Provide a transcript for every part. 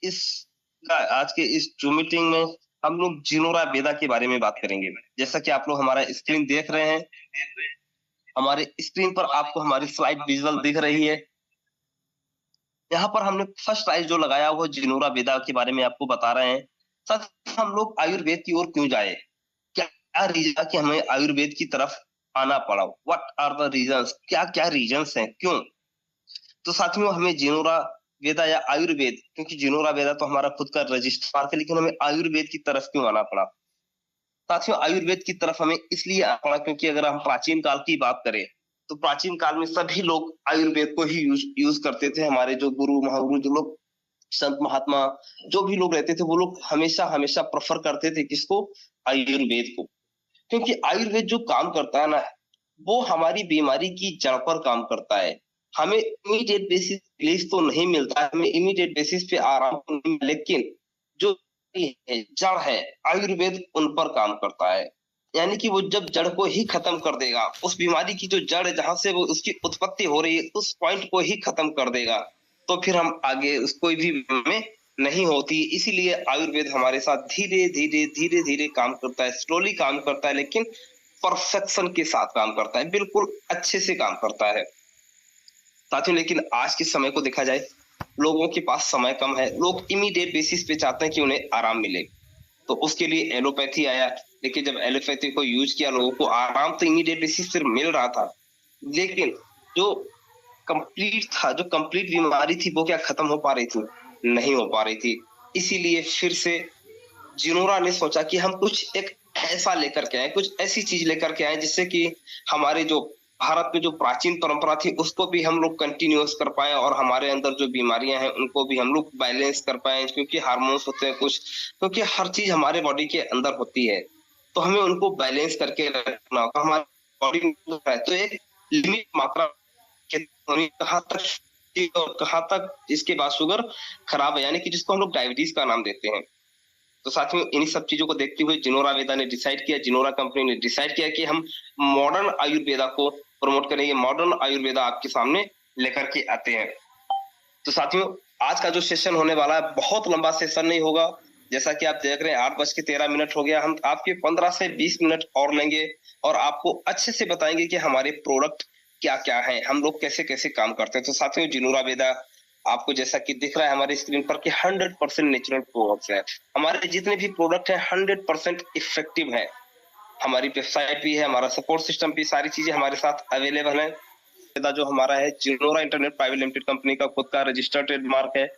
इस आज के इस जूम मीटिंग में हम लोग जिनोरा वेदा के बारे में बात करेंगे। जैसा कि आप लोग हमारा स्क्रीन देख रहे हैं, हमारे स्क्रीन पर आपको हमारी स्लाइड विजुअल दिख रही है। यहाँ पर हमने फर्स्ट राइज जो लगाया वो जिनोरा वेदा के बारे में आपको बता रहे हैं। सच हम लोग आयुर्वेद की ओर क्यों जाए, क्या रीजन कि हमें आयुर्वेद की तरफ आना पड़ा, व्हाट आर द रीजंस, क्या क्या रीजंस हैं, क्यों। तो साथियों हमें जिनोरा वेदा या आयुर्वेद, क्योंकि जिनोरा वेदा तो हमारा खुद का रजिस्ट्रार है, लेकिन हमें आयुर्वेद की तरफ क्यों आना पड़ा। साथियों आयुर्वेद की तरफ हमें इसलिए आना पड़ा क्योंकि अगर हम प्राचीन काल की बात करें तो प्राचीन काल में सभी लोग आयुर्वेद को ही यूज करते थे। हमारे जो गुरु महागुरु जो लोग संत महात्मा जो भी लोग रहते थे वो लोग हमेशा हमेशा प्रेफर करते थे किसको, आयुर्वेद को। क्योंकि आयुर्वेद जो काम करता है ना, वो हमारी बीमारी की जड़ पर काम करता है। हमें इमीडिएट बेसिस रिलीफ तो नहीं मिलता है, हमें इमीडिएट बेसिस पे आराम तो नहीं, लेकिन जो जड़ है आयुर्वेद उन पर काम करता है। यानी कि वो जब जड़ को ही खत्म कर देगा, उस बीमारी की जो जड़ है जहां से वो उसकी उत्पत्ति हो रही है उस पॉइंट को ही खत्म कर देगा, तो फिर हम आगे कोई भी में नहीं होती। इसीलिए आयुर्वेद हमारे साथ धीरे धीरे धीरे धीरे काम करता है, स्लोली काम करता है, लेकिन परफेक्शन के साथ काम करता है, बिल्कुल अच्छे से काम करता है साथियों। लेकिन आज के समय को देखा जाए, लोगों के पास समय कम है, लोग इमीडिएट बेसिस पे चाहते हैं कि उन्हें आराम मिले, तो उसके लिए एलोपैथी आया। लेकिन जब एलोपैथी को यूज किया, लोगों को आराम तो इमीडिएट बेसिस पे मिल रहा था, लेकिन जो कंप्लीट था, जो कंप्लीट बीमारी थी वो क्या खत्म हो पा रही थी, नहीं हो पा रही थी। इसीलिए फिर से जिनोरा ने सोचा कि हम कुछ एक ऐसा लेकर के आए, कुछ ऐसी चीज लेकर के आए जिससे कि हमारे जो भारत में जो प्राचीन परंपरा थी उसको भी हम लोग कंटिन्यूअस कर पाए और हमारे अंदर जो बीमारियां हैं उनको भी हम लोग बैलेंस कर पाए। क्योंकि हार्मोन्स होते हैं कुछ, क्योंकि हर चीज हमारे बॉडी के अंदर होती है, तो हमें उनको बैलेंस करके रखना होगा। हमारी बॉडी में तो एक लिमिट मात्रा कहाँ तक और कहाँ तक इसके बाद शुगर खराब है, यानी कि जिसको हम लोग डायबिटीज का नाम देते हैं। तो साथियों इन्हीं सब चीजों को देखते हुए जिनोरा वेदा ने डिसाइड किया, जिनोरा कंपनी ने डिसाइड किया कि हम मॉडर्न आयुर्वेदा को प्रमोट करेंगे, मॉडर्न आयुर्वेदा आपके सामने लेकर के आते हैं। तो साथियों आज का जो सेशन होने वाला है बहुत लंबा सेशन नहीं होगा, जैसा कि आप देख रहे हैं 8:13 हो गया। हम आपके 15 से 20 मिनट और लेंगे और आपको अच्छे से बताएंगे कि हमारे प्रोडक्ट क्या क्या है, हम लोग कैसे कैसे काम करते हैं। तो साथियों जिनोरा वेदा आपको जैसा कि दिख रहा है हमारे स्क्रीन पर कि 100% नेचुरल प्रोडक्ट्स है। हमारे जितने भी प्रोडक्ट है 100% इफेक्टिव है। हमारी वेबसाइट भी है, हमारा सपोर्ट सिस्टम भी, सारी चीजें हमारे साथ अवेलेबल है। जो हमारा है जिनोरा इंटरनेट प्राइवेट लिमिटेड कंपनी का खुद का रजिस्टर्ड ट्रेडमार्क है।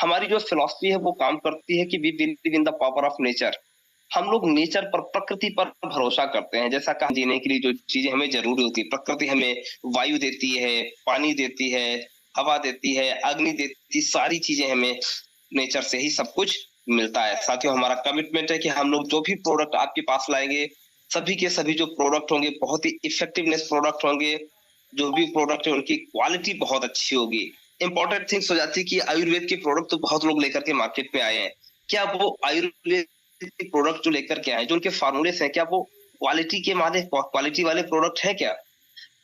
हमारी जो फिलॉसफी है वो काम करती है कि we believe in the power of nature. हम लोग नेचर पर, प्रकृति पर भरोसा करते हैं। जैसा कहा, जीने के लिए जो चीजें हमें जरूरी होती है, प्रकृति हमें वायु देती है, पानी देती है, हवा देती है, अग्नि देती, सारी चीजें हमें नेचर से ही सब कुछ मिलता है। साथियों हमारा कमिटमेंट है कि हम लोग जो भी प्रोडक्ट आपके पास लाएंगे, सभी के सभी जो प्रोडक्ट होंगे बहुत ही इफेक्टिवनेस प्रोडक्ट होंगे। जो भी प्रोडक्ट है उनकी क्वालिटी बहुत अच्छी होगी। इंपॉर्टेंट थिंग्स हो जाती है कि आयुर्वेद के प्रोडक्ट तो बहुत लोग लेकर के मार्केट में आए हैं, क्या वो आयुर्वेद के प्रोडक्ट जो लेकर के आए, जो उनके फार्मूलेस हैं, क्या वो क्वालिटी के माने क्वालिटी वाले प्रोडक्ट है क्या।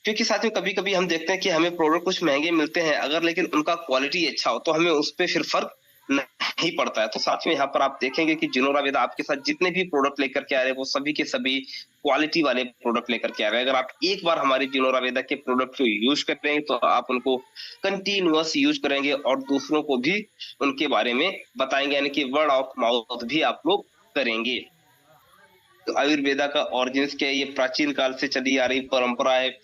क्योंकि साथियों कभी कभी हम देखते हैं कि हमें प्रोडक्ट कुछ महंगे मिलते हैं, अगर लेकिन उनका क्वालिटी अच्छा हो तो हमें उस पर फिर फर्क नहीं पड़ता है। तो साथियों यहाँ पर आप देखेंगे कि जिनोरा वेदा आपके साथ जितने भी प्रोडक्ट लेकर के आ रहे हैं वो सभी के सभी क्वालिटी वाले प्रोडक्ट लेकर के आ रहे हैं। अगर आप एक बार हमारे जिनोरा वेदा के प्रोडक्ट को यूज करेंगे तो आप उनको कंटिन्यूअस यूज करेंगे और दूसरों को भी उनके बारे में बताएंगे, यानी कि वर्ड ऑफ माउथ भी आप लोग करेंगे। तो आयुर्वेदा का ऑरिजिन क्या है, ये प्राचीन काल से चली आ रही परंपरा है।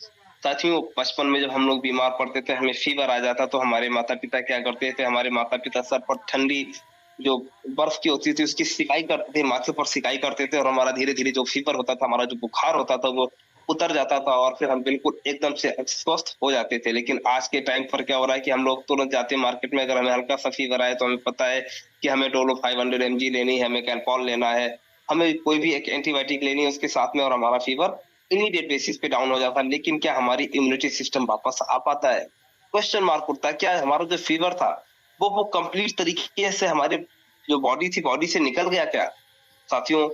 साथियों बचपन में जब हम लोग बीमार पड़ते थे, हमें फीवर आ जाता तो हमारे माता पिता क्या करते थे, हमारे माता पिता सर पर ठंडी जो बर्फ की होती थी उसकी सिकाई करते थे, माथे पर सिकाई करते थे और हमारा धीरे धीरे जो फीवर होता था, हमारा जो बुखार होता था वो उतर जाता था और फिर हम बिल्कुल एकदम से स्वस्थ हो जाते थे। लेकिन आज के टाइम पर क्या हो रहा है कि हम लोग तुरंत जाते हैं मार्केट में, अगर हमें हल्का सा फीवर आए तो हमें पता है कि हमें डोलो 500 mg लेनी है, हमें कैलपॉल लेना है, हमें कोई भी एक एंटीबायोटिक लेनी है उसके साथ में, और हमारा फीवर इमीडिएट बेसिस पे डाउन हो जाता है। लेकिन क्या हमारी इम्यूनिटी सिस्टम वापस आ पाता है, क्वेश्चन मार्क उठता है। क्या हमारा जो फीवर था वो कंप्लीट तरीके से हमारे जो बॉडी थी, बॉडी से निकल गया क्या। साथियों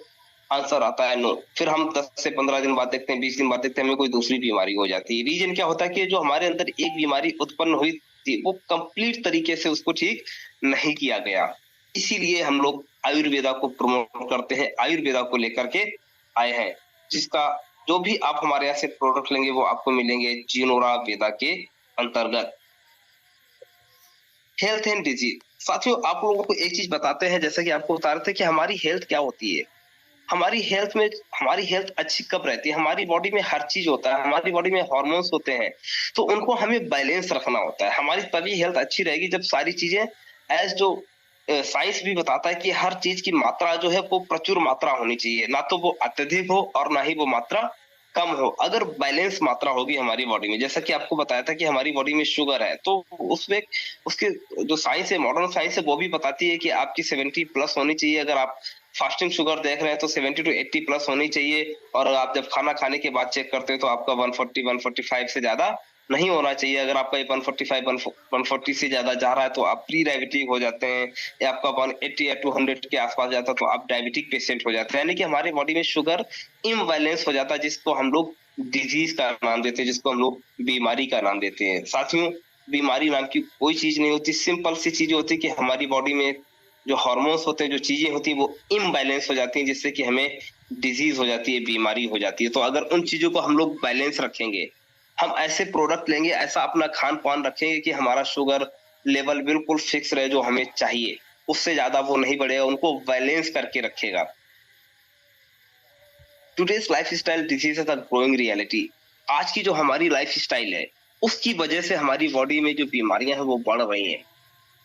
आंसर आता है नो। फिर हम 10 से 15 दिन बाद देखते हैं, 20 दिन बाद देखते हैं हमें कोई दूसरी बीमारी हो जाती है। रीजन क्या होता है कि जो हमारे अंदर एक बीमारी उत्पन्न हुई थी वो कंप्लीट तरीके से उसको ठीक नहीं किया गया। इसीलिए हम लोग आयुर्वेदा को प्रमोट करते हैं, आयुर्वेदा को लेकर के आए हैं, जिसका जो भी आप हमारे यहाँ से प्रोडक्ट लेंगे वो आपको मिलेंगे जिनोरा वेदा के अंतर्गत। हेल्थ एंड डिजीज, साथियों आप लोगों को एक चीज बताते हैं, जैसा कि आपको बता रहे थे कि हमारी हेल्थ क्या होती है। हमारी हेल्थ अच्छी कब रहती है, हमारी बॉडी में हर चीज होता है, हमारी बॉडी में हार्मोन्स होते हैं, तो उनको हमें बैलेंस रखना होता है। हमारी तभी हेल्थ अच्छी रहेगी जब सारी चीजें एज जो साइंस भी बताता है कि हर चीज की मात्रा जो है वो प्रचुर मात्रा होनी चाहिए, ना तो वो अत्यधिक हो और ना ही वो मात्रा कम हो। अगर बैलेंस मात्रा होगी हमारी बॉडी में, जैसा कि आपको बताया था कि हमारी बॉडी में शुगर है, तो उसमें उसके जो साइंस है, मॉडर्न साइंस है, वो भी बताती है कि आपकी 70 प्लस होनी चाहिए। अगर आप फास्टिंग शुगर देख रहे हैं तो 70 टू 80 प्लस होनी चाहिए, और आप जब खाना खाने के बाद चेक करते हो तो आपका 140 145 से ज्यादा नहीं होना चाहिए। अगर आपका 145 140 से ज्यादा जा रहा है तो आप प्री डायबिटिक हो जाते हैं, या आपका 180 या 200 के आसपास जाता है तो आप डायबिटिक पेशेंट हो जाते हैं। यानी कि हमारी बॉडी में शुगर इम्बैलेंस हो जाता है, जिसको हम लोग डिजीज का नाम देते हैं, जिसको हम लोग बीमारी का नाम देते हैं। साथियों, बीमारी नाम की कोई चीज नहीं होती, सिंपल सी चीज होती है कि हमारी बॉडी में जो हार्मोन्स होते हैं, जो चीजें होती है वो इम्बैलेंस हो जाती हैं, जिससे कि हमें डिजीज हो जाती है, बीमारी हो जाती है। तो अगर उन चीजों को हम लोग बैलेंस रखेंगे, हम ऐसे प्रोडक्ट लेंगे, ऐसा अपना खान पान रखेंगे कि हमारा शुगर लेवल बिल्कुल फिक्स रहे जो हमें चाहिए, उससे ज्यादा वो नहीं बढ़ेगा, उनको बैलेंस करके रखेगा। Today's lifestyle diseases are growing reality. आज की जो हमारी लाइफस्टाइल है, उसकी वजह से हमारी बॉडी में जो बीमारियां हैं वो बढ़ रही हैं।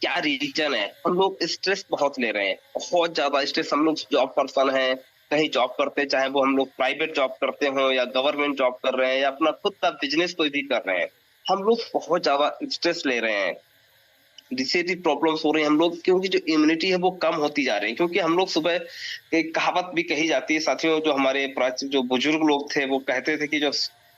क्या रीजन है? हम लोग स्ट्रेस बहुत ले रहे हैं, बहुत ज्यादा स्ट्रेस। हम लोग जॉब पर्सन हैं, कहीं जॉब करते हैं, चाहे वो हम लोग प्राइवेट जॉब करते हो या गवर्नमेंट जॉब कर रहे हैं या अपना खुद का बिजनेस कोई भी कर रहे हैं, हम लोग बहुत ज्यादा स्ट्रेस ले रहे हैं, जिससे प्रॉब्लम्स हो रही है हम लोग, क्योंकि जो इम्यूनिटी है वो कम होती जा रही है। क्योंकि हम लोग सुबह एक कहावत भी कही जाती है साथियों, जो हमारे प्राचीन जो बुजुर्ग लोग थे वो कहते थे कि जो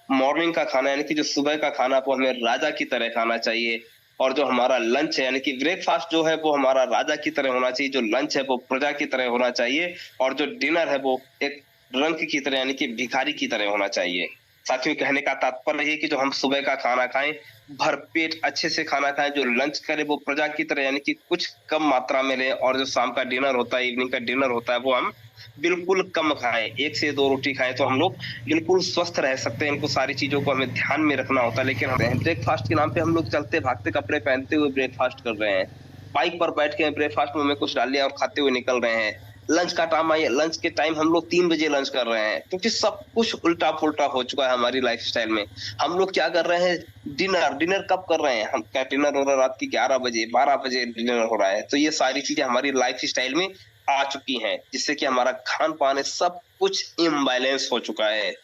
मॉर्निंग का खाना यानी कि जो सुबह का खाना वो हमें राजा की तरह खाना चाहिए, और जो हमारा लंच है यानी कि ब्रेकफास्ट जो है वो हमारा राजा की तरह होना चाहिए, जो लंच है वो प्रजा की तरह होना चाहिए, और जो डिनर है वो एक रंक की तरह यानी कि भिखारी की तरह होना चाहिए। साथियों, कहने का तात्पर्य है कि जो हम सुबह का खाना खाएं, भरपेट अच्छे से खाना खाएं, जो लंच करे वो प्रजा की तरह यानी कि कुछ कम मात्रा में लें, और जो शाम का डिनर होता है, इवनिंग का डिनर होता है, वो हम बिल्कुल कम खाएं, 1 से 2 रोटी खाएं, तो हम लोग बिल्कुल स्वस्थ रह सकते हैं। इनको सारी चीजों को हमें ध्यान में रखना होता है। लेकिन ब्रेकफास्ट के नाम पे हम लोग चलते भागते कपड़े पहनते हुए ब्रेकफास्ट कर रहे हैं, बाइक पर बैठ के ब्रेकफास्ट में कुछ डाल लिया और खाते हुए निकल रहे हैं। लंच का टाइम आया, लंच के टाइम हम लोग 3 बजे लंच कर रहे हैं, क्योंकि सब कुछ उल्टा पुल्टा हो चुका है हमारी लाइफस्टाइल में। हम लोग क्या कर रहे हैं, डिनर कब कर रहे हैं हम, क्या डिनर हो रहा है रात की 11 बजे 12 बजे डिनर हो रहा है। तो ये सारी चीजें हमारी लाइफस्टाइल में आ चुकी हैं, जिससे कि हमारा खान पान है सब कुछ इम्बैलेंस हो चुका है,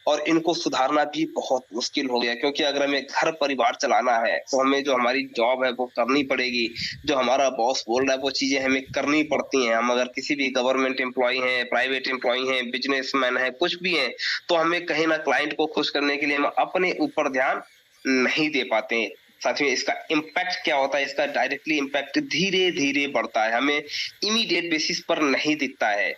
और इनको सुधारना भी बहुत मुश्किल हो गया। क्योंकि अगर हमें घर परिवार चलाना है तो हमें जो हमारी जॉब है वो करनी पड़ेगी, जो हमारा बॉस बोल रहा है वो चीजें हमें करनी पड़ती हैं। हम अगर किसी भी गवर्नमेंट एम्प्लॉय हैं, प्राइवेट एम्प्लॉय हैं, बिजनेसमैन है, कुछ भी हैं, तो हमें कहीं ना क्लाइंट को खुश करने के लिए हम अपने ऊपर ध्यान नहीं दे पाते हैं। साथियों, इसका इम्पैक्ट क्या होता है, इसका डायरेक्टली इम्पैक्ट धीरे धीरे बढ़ता है, हमें इमीडिएट बेसिस पर नहीं दिखता है,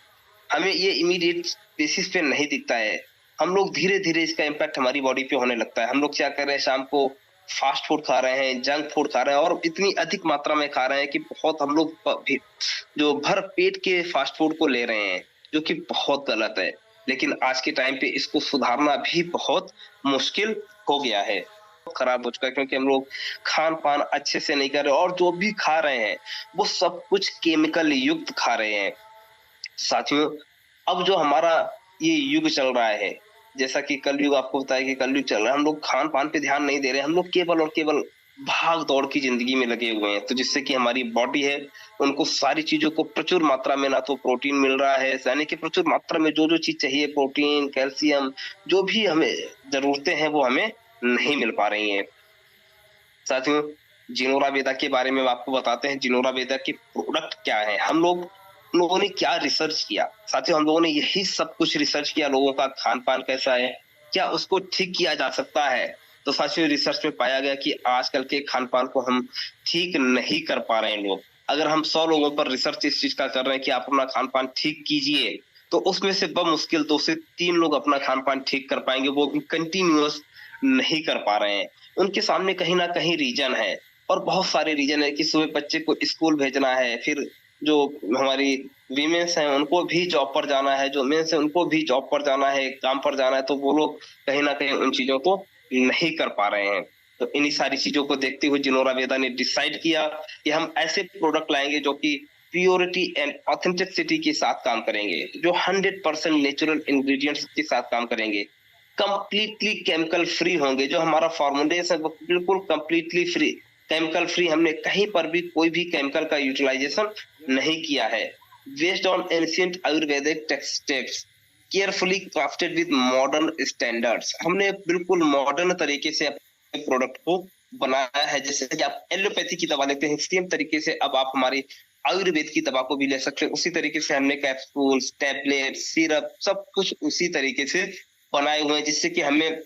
हमें ये इमीडिएट बेसिस पे नहीं दिखता है। हम लोग धीरे धीरे इसका इम्पैक्ट हमारी बॉडी पे होने लगता है। हम लोग क्या कर रहे हैं, शाम को फास्ट फूड खा रहे हैं, जंक फूड खा रहे हैं, और इतनी अधिक मात्रा में खा रहे हैं कि बहुत हम लोग जो भर पेट के फास्ट फूड को ले रहे हैं, जो कि बहुत गलत है। लेकिन आज के टाइम पे इसको सुधारना भी बहुत मुश्किल हो गया है, खराब हो चुका है, क्योंकि हम लोग खान पान अच्छे से नहीं कर रहे, और जो भी खा रहे हैं वो सब कुछ केमिकल युक्त खा रहे हैं। साथियों, अब जो हमारा ये युग चल रहा है, जैसा कि कल युग, आपको बताया कि कल युग चल रहा है, हम लोग खान पान पे ध्यान नहीं दे रहे हैं, हम लोग केवल और केवल भाग दौड़ की जिंदगी में लगे हुए हैं। तो जिससे कि हमारी बॉडी है, उनको सारी चीजों को प्रचुर मात्रा में ना तो प्रोटीन मिल रहा है, यानी कि प्रचुर मात्रा में जो जो चीज चाहिए, प्रोटीन, कैल्शियम, जो भी हमें जरूरतें हैं वो हमें नहीं मिल पा रही हैं। साथियों, जिनोरा वेदा के बारे में आपको बताते हैं, जिनोरा वेदा के प्रोडक्ट क्या है, हम लोगों ने क्या रिसर्च किया। साथियों, हम लोगों ने यही सब कुछ रिसर्च किया, लोगों का खान पान कैसा है, क्या उसको ठीक किया जा सकता है। तो साथियों, रिसर्च में पाया गया कि आजकल के खान पान को हम ठीक नहीं कर पा रहे हैं लोग। अगर हम 100 लोगों पर रिसर्च इस चीज का कर रहे हैं कि आप अपना खान पान ठीक कीजिए, तो उसमें से बमुश्किल 2 से 3 लोग अपना खान पान ठीक कर पाएंगे, वो भी कंटिन्यूअस नहीं कर पा रहे हैं। उनके सामने कहीं ना कहीं रीजन है, और बहुत सारे रीजन है कि सुबह बच्चे को स्कूल भेजना है, फिर जो हमारी वीमेंस हैं उनको भी जॉब पर जाना है, जो मेंस है उनको भी जॉब पर जाना है, काम पर जाना है, तो वो लोग कहीं ना कहीं उन चीजों को नहीं कर पा रहे हैं। तो इन्हीं सारी चीजों को देखते हुए जिनोरा वेदा ने डिसाइड किया कि हम ऐसे प्रोडक्ट लाएंगे जो कि प्योरिटी एंड ऑथेंटिसिटी के साथ काम करेंगे, जो 100% नेचुरल इंग्रेडिएंट्स के साथ काम करेंगे, कंप्लीटली केमिकल फ्री होंगे। जो हमारा फॉर्मुलेशन है वो बिल्कुल कंप्लीटली फ्री, केमिकल फ्री। हमने कहीं पर भी कोई भी केमिकल का यूटिलाइजेशन नहीं किया है। Based on ancient Ayurvedic text, carefully crafted with modern standards. हमने बिल्कुल मॉडर्न तरीके से अपने प्रोडक्ट को बनाया है। जैसे कि आप एलोपैथी की दवा लेते हैं, सेम तरीके से अब आप हमारी आयुर्वेद की दवा को भी ले सकते हैं। उसी तरीके से हमने कैप्सूल्स, टैबलेट, सिरप सब कुछ उसी तरीके से बनाए हुए हैं, जिससे कि हमें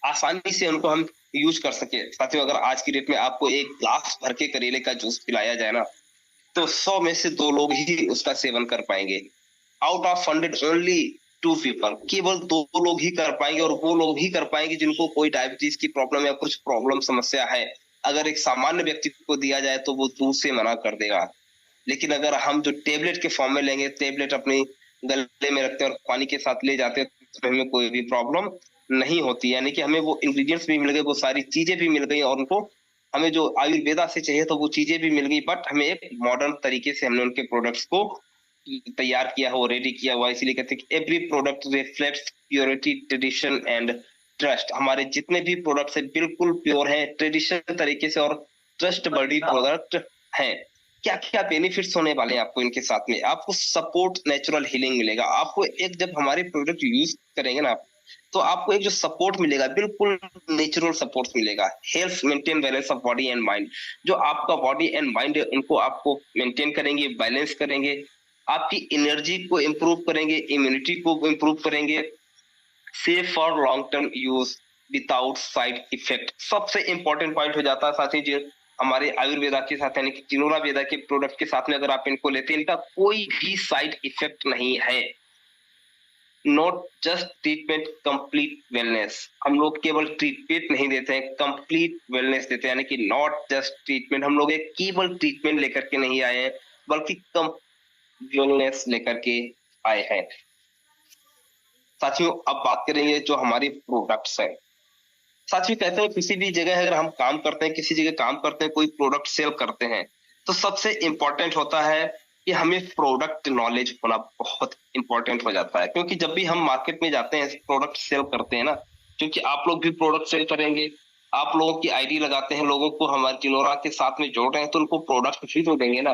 आसानी से उनको हम यूज कर सके। साथियों, अगर आज की डेट में आपको एक ग्लास भर के करेले का जूस पिलाया जाए ना, तो 100 में से 2 लोग ही उसका सेवन कर पाएंगे। आउट ऑफ 100 ओनली 2 पीपल, केवल 2 लोग ही कर पाएंगे, और वो लोग ही कर पाएंगे जिनको कोई डायबिटीज की प्रॉब्लम या कुछ प्रॉब्लम समस्या है। अगर एक सामान्य व्यक्ति को दिया जाए तो वो दूर से मना कर देगा। लेकिन अगर हम जो टेबलेट के फॉर्म में लेंगे, टेबलेट अपनी गले में रखते हैं और पानी के साथ ले जाते हैं, तो हमें कोई भी प्रॉब्लम नहीं होती। यानी कि हमें वो इंग्रेडिएंट्स भी मिल गए, वो सारी चीजें भी मिल गई, और उनको हमें जो आयुर्वेदा से चाहिए तो वो चीजें भी मिल गई, बट हमें एक मॉडर्न तरीके से हमने उनके प्रोडक्ट्स को तैयार किया हुआ, रेडी किया हुआ। इसीलिए कहते हैं कि every product reflects purity, tradition and trust. हमारे जितने भी प्रोडक्ट्स है बिल्कुल प्योर है, ट्रेडिशनल तरीके से और ट्रस्ट बड़ी प्रोडक्ट है। क्या क्या बेनिफिट्स होने वाले हैं आपको इनके साथ में? आपको सपोर्ट, नेचुरल हीलिंग मिलेगा। आपको एक, जब हमारे प्रोडक्ट यूज करेंगे ना, तो आपको एक जो सपोर्ट मिलेगा, बिल्कुल नेचुरल सपोर्ट मिलेगा। Health maintain balance of body and mind. जो आपका बॉडी एंड माइंड है उनको आपको मेंटेन करेंगे, बैलेंस करेंगे, आपकी एनर्जी को इंप्रूव करेंगे, इम्यूनिटी को इंप्रूव करेंगे, safe for long term use without side effect. सबसे इंपॉर्टेंट पॉइंट हो जाता है साथी जी, हमारे आयुर्वेदा के साथ यानी कि जिनोरा वेदा के प्रोडक्ट के साथ में अगर आप इनको लेते हैं, इनका कोई भी साइड इफेक्ट नहीं है। Not just treatment, complete wellness. हम लोग केवल ट्रीटमेंट नहीं देते हैं, कंप्लीट वेलनेस देते हैं। यानी कि नॉट जस्ट ट्रीटमेंट, हम लोग एक केवल ट्रीटमेंट लेकर के नहीं आए हैं, बल्कि वेलनेस लेकर के आए हैं। साथियों, अब बात करेंगे जो हमारे प्रोडक्ट्स हैं। साथियों, कहते हैं किसी भी जगह अगर हम काम करते हैं, किसी जगह काम करते हैं, कोई प्रोडक्ट सेल करते हैं, तो सबसे इंपॉर्टेंट होता है कि हमें प्रोडक्ट नॉलेज होना बहुत इंपॉर्टेंट हो जाता है। क्योंकि जब भी हम मार्केट में जाते हैं, प्रोडक्ट सेल करते हैं ना, क्योंकि आप लोग भी प्रोडक्ट सेल करेंगे, आप लोगों की आईडी लगाते हैं, लोगों को हमारे जिनोरा के साथ में जोड़ रहे हैं, तो उनको प्रोडक्ट भी तो देंगे ना।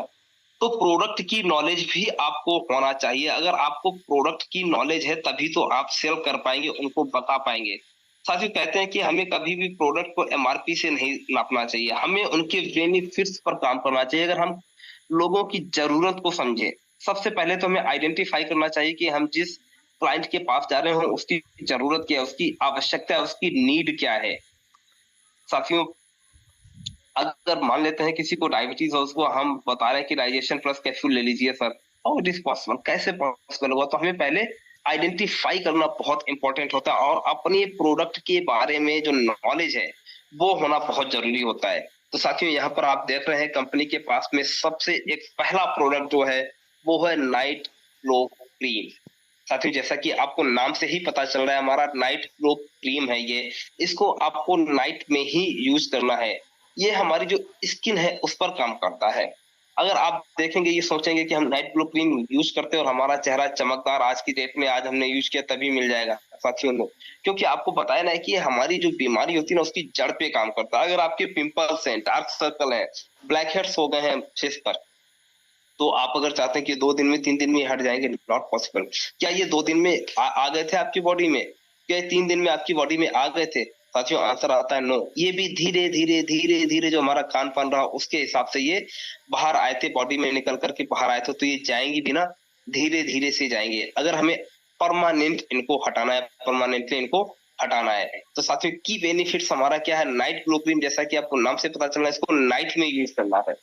तो प्रोडक्ट की नॉलेज भी आपको होना चाहिए। अगर आपको प्रोडक्ट की नॉलेज है तभी तो आप सेल कर पाएंगे, उनको बता पाएंगे। साथियों, कहते हैं कि हमें कभी भी प्रोडक्ट को एमआरपी से नहीं नापना चाहिए, हमें उनके बेनिफिट्स पर काम करना चाहिए। अगर हम लोगों की जरूरत को समझें, सबसे पहले तो हमें आइडेंटिफाई करना चाहिए कि हम जिस क्लाइंट के पास जा रहे हो उसकी जरूरत क्या है, उसकी आवश्यकता है, उसकी नीड क्या है। साथियों, अगर मान लेते हैं किसी को डायबिटीज है, उसको हम बता रहे हैं कि डाइजेशन प्लस कैप्सूल ले लीजिए sir, how it is possible, कैसे पॉसिबल होगा? तो हमें पहले आइडेंटिफाई करना बहुत इंपॉर्टेंट होता है, और अपने प्रोडक्ट के बारे में जो नॉलेज है वो होना बहुत जरूरी होता है। तो साथियों, यहाँ पर आप देख रहे हैं कंपनी के पास में सबसे एक पहला प्रोडक्ट जो है वो है नाइट ग्लो क्रीम। साथियों, जैसा कि आपको नाम से ही पता चल रहा है, हमारा नाइट ग्लो क्रीम है ये। इसको आपको नाइट में ही यूज करना है। ये हमारी जो स्किन है उस पर काम करता है। अगर आप देखेंगे, ये सोचेंगे कि हम नाइट ग्लो क्रीम यूज करते हैं और हमारा चेहरा चमकदार आज की डेट में, आज हमने यूज किया तभी मिल जाएगा। साथियों ने, क्योंकि आपको बताया ना है कि हमारी जो बीमारी होती है ना उसकी जड़ पे काम करता है। अगर आपके पिंपल्स हैं, डार्क सर्कल है, ब्लैक हेड्स हो गए हैं फेस पर, तो आप अगर चाहते हैं कि 2 दिन में 3 दिन में हट जाएंगे, नॉट पॉसिबल। क्या ये 2 दिन में आ गए थे आपकी बॉडी में? क्या 3 दिन में आपकी बॉडी में आ गए थे? साथियों, आंसर आता है नो। ये भी धीरे धीरे धीरे धीरे जो हमारा खान पान रहा उसके हिसाब से ये बाहर आए थे, बॉडी में निकल करके बाहर आए थे। तो ये जाएंगी भी ना, धीरे धीरे से जाएंगे। अगर हमें परमानेंट इनको हटाना है, परमानेंटली इनको हटाना है, तो साथियों की बेनिफिट्स हमारा क्या है? नाइट ग्लो क्रीम, जैसा कि आपको नाम से पता चल रहा है, इसको नाइट में यूज करना है।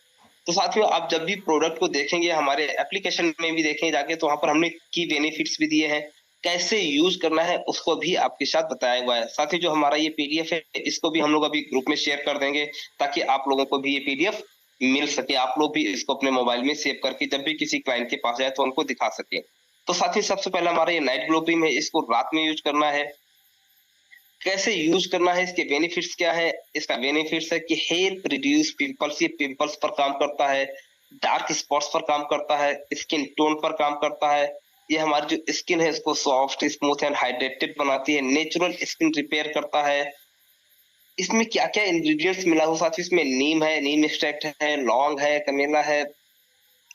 तो साथियों, आप जब भी प्रोडक्ट को देखेंगे, हमारे एप्लीकेशन में भी देखेंगे जाके, तो वहां पर हमने की बेनिफिट्स भी दिए हैं, कैसे यूज करना है उसको भी आपके साथ बताया हुआ है। साथ ही जो हमारा ये पीडीएफ है, इसको भी हम लोग अभी ग्रुप में शेयर कर देंगे, ताकि आप लोगों को भी ये पीडीएफ मिल सके, आप लोग भी इसको अपने मोबाइल में सेव करके जब भी किसी क्लाइंट के पास जाए तो उनको दिखा सके। तो साथ ही सबसे पहले हमारा ये नाइट ग्लो क्रीम है, इसको रात में यूज करना है। कैसे यूज करना है, इसके बेनिफिट्स क्या है? इसका बेनिफिट्स है कि हेल्प रिड्यूस पिंपल्स, ये पिंपल्स पर काम करता है, डार्क स्पॉट्स पर काम करता है, स्किन टोन पर काम करता है। ये हमारी जो स्किन है इसको सॉफ्ट, स्मूथ एंड हाइड्रेटेड बनाती है, नेचुरल स्किन रिपेयर करता है। इसमें क्या क्या इंग्रेडिएंट्स मिला हुआ साथ ही, इसमें नीम है, नीम एक्सट्रैक्ट है, लौंग है, कमेला है,